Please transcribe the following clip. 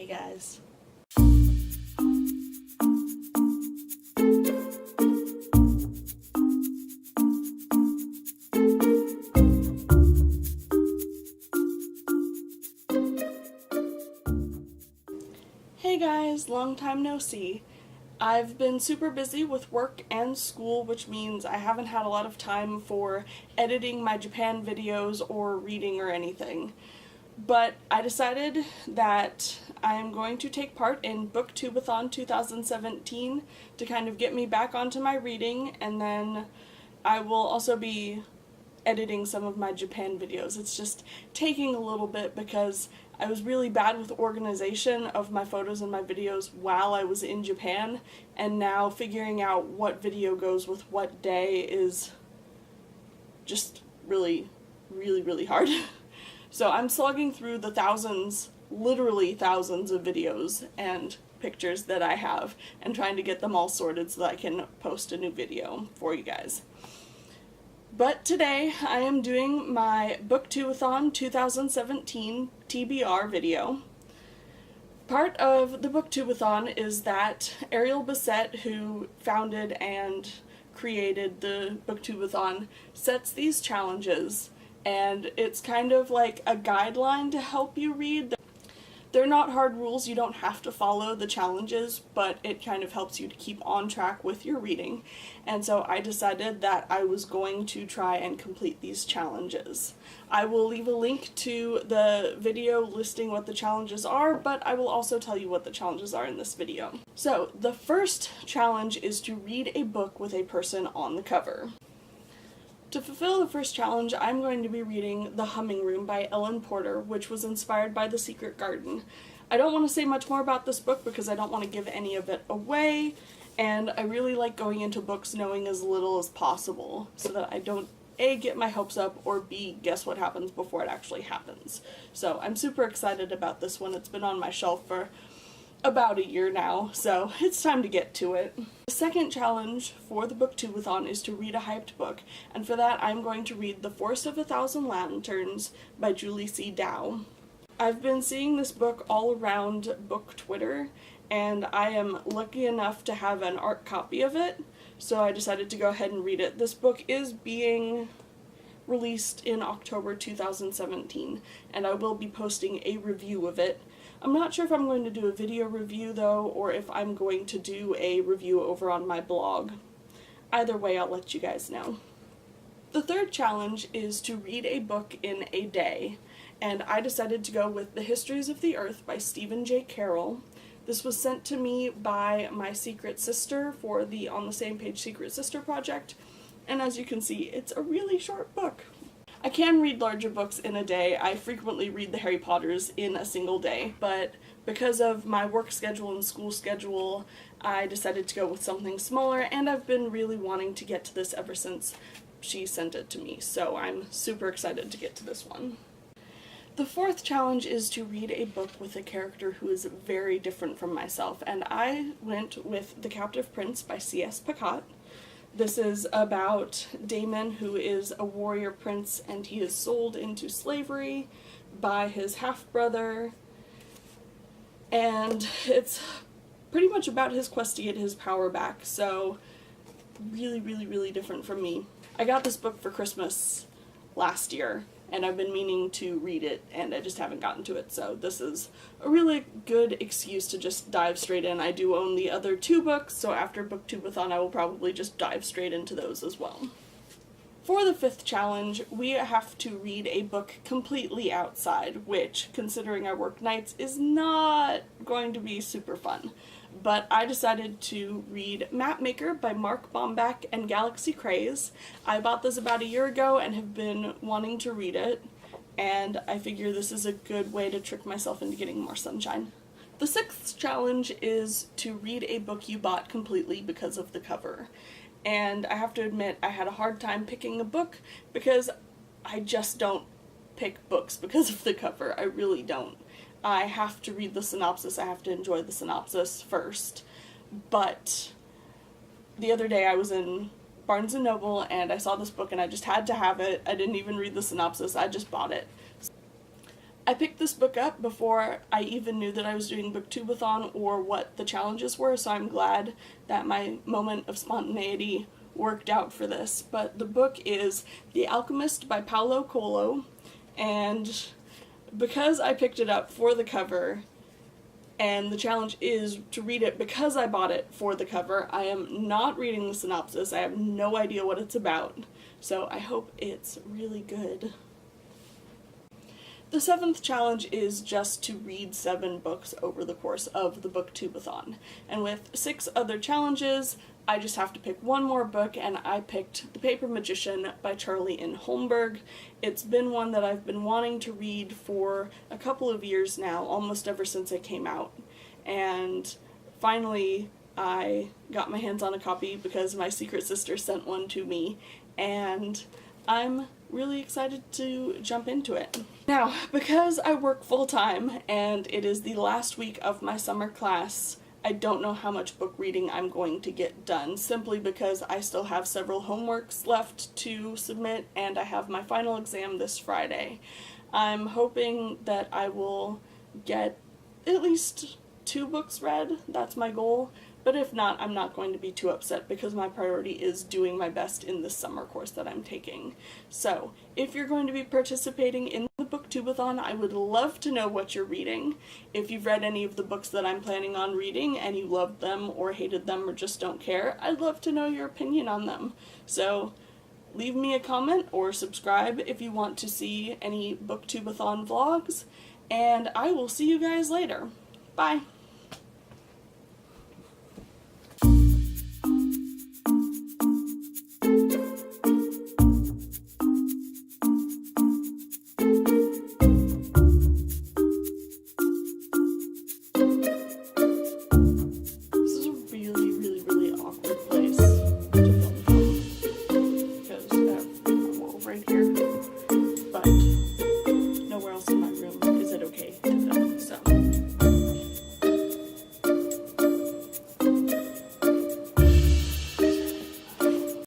Hey guys. Hey guys, long time no see. I've been super busy with work and school, which means I haven't had a lot of time for editing my Japan videos or reading or anything. But I decided that I am going to take part in Booktube-A-Thon 2017 to kind of get me back onto my reading, and then I will also be editing some of my Japan videos. It's just taking a little bit because I was really bad with organization of my photos and my videos while I was in Japan, and now figuring out what video goes with what day is just really hard. So I'm slogging through the thousands, literally thousands of videos and pictures that I have and trying to get them all sorted so that I can post a new video for you guys. But today I am doing my Booktube-A-Thon 2017 TBR video. Part of the Booktube-A-Thon is that Ariel Bissett, who founded and created the Booktube-A-Thon, sets these challenges, and it's kind of like a guideline to help you read. They're not hard rules, you don't have to follow the challenges, but it kind of helps you to keep on track with your reading. And so I decided that I was going to try and complete these challenges. I will leave a link to the video listing what the challenges are, but I will also tell you what the challenges are in this video. So the first challenge is to read a book with a person on the cover. To fulfill the first challenge, I'm going to be reading The Humming Room by Ellen Porter, which was inspired by The Secret Garden. I don't want to say much more about this book because I don't want to give any of it away, and I really like going into books knowing as little as possible so that I don't A, get my hopes up, or B, guess what happens before it actually happens. So I'm super excited about this one. It's been on my shelf for about a year now, so it's time to get to it. The second challenge for the Booktube-A-Thon is to read a hyped book, and for that I'm going to read The Forest of a Thousand Lanterns by Julie C. Dow. I've been seeing this book all around book Twitter, and I am lucky enough to have an art copy of it, so I decided to go ahead and read it. This book is being released in October 2017, and I will be posting a review of it. I'm not sure if I'm going to do a video review though, or if I'm going to do a review over on my blog. Either way, I'll let you guys know. The third challenge is to read a book in a day, and I decided to go with The Histories of the Earth by Stephen J. Carroll. This was sent to me by my secret sister for the On the Same Page Secret Sister project, and as you can see, it's a really short book. I can read larger books in a day. I frequently read the Harry Potters in a single day, but because of my work schedule and school schedule, I decided to go with something smaller, and I've been really wanting to get to this ever since she sent it to me, so I'm super excited to get to this one. The fourth challenge is to read a book with a character who is very different from myself, and I went with The Captive Prince by C.S. Pacat. This is about Damon, who is a warrior prince, and he is sold into slavery by his half-brother, and it's pretty much about his quest to get his power back, so really different from me. I got this book for Christmas last year, and I've been meaning to read it, and I just haven't gotten to it, so this is a really good excuse to just dive straight in. I do own the other two books, so after Booktube-A-Thon I will probably just dive straight into those as well. For the fifth challenge, we have to read a book completely outside, which, considering I work nights, is not going to be super fun. But I decided to read Mapmaker by Mark Bomback and Galaxy Craze. I bought this about a year ago and have been wanting to read it, and I figure this is a good way to trick myself into getting more sunshine. The sixth challenge is to read a book you bought completely because of the cover. And I have to admit, I had a hard time picking a book because I just don't pick books because of the cover. I really don't. I have to read the synopsis, I have to enjoy the synopsis first. But the other day I was in Barnes & Noble and I saw this book and I just had to have it. I didn't even read the synopsis, I just bought it. I picked this book up before I even knew that I was doing Booktube-A-Thon or what the challenges were, so I'm glad that my moment of spontaneity worked out for this. But the book is The Alchemist by Paolo Coelho, and because I picked it up for the cover, and the challenge is to read it because I bought it for the cover, I am not reading the synopsis. I have no idea what it's about, so I hope it's really good. The 7th challenge is just to read 7 books over the course of the Booktube-A-Thon. And with 6 other challenges, I just have to pick one more book, and I picked The Paper Magician by Charlie N. Holmberg. It's been one that I've been wanting to read for a couple of years now, almost ever since it came out. And finally, I got my hands on a copy because my secret sister sent one to me, and I'm really excited to jump into it. Now, because I work full-time and it is the last week of my summer class, I don't know how much book reading I'm going to get done, simply because I still have several homeworks left to submit and I have my final exam this Friday. I'm hoping that I will get at least 2 books read. That's my goal. But if not, I'm not going to be too upset because my priority is doing my best in this summer course that I'm taking. So, if you're going to be participating in the Booktube-A-Thon, I would love to know what you're reading. If you've read any of the books that I'm planning on reading and you loved them or hated them or just don't care, I'd love to know your opinion on them. So, leave me a comment or subscribe if you want to see any Booktube-A-Thon vlogs, and I will see you guys later. Bye!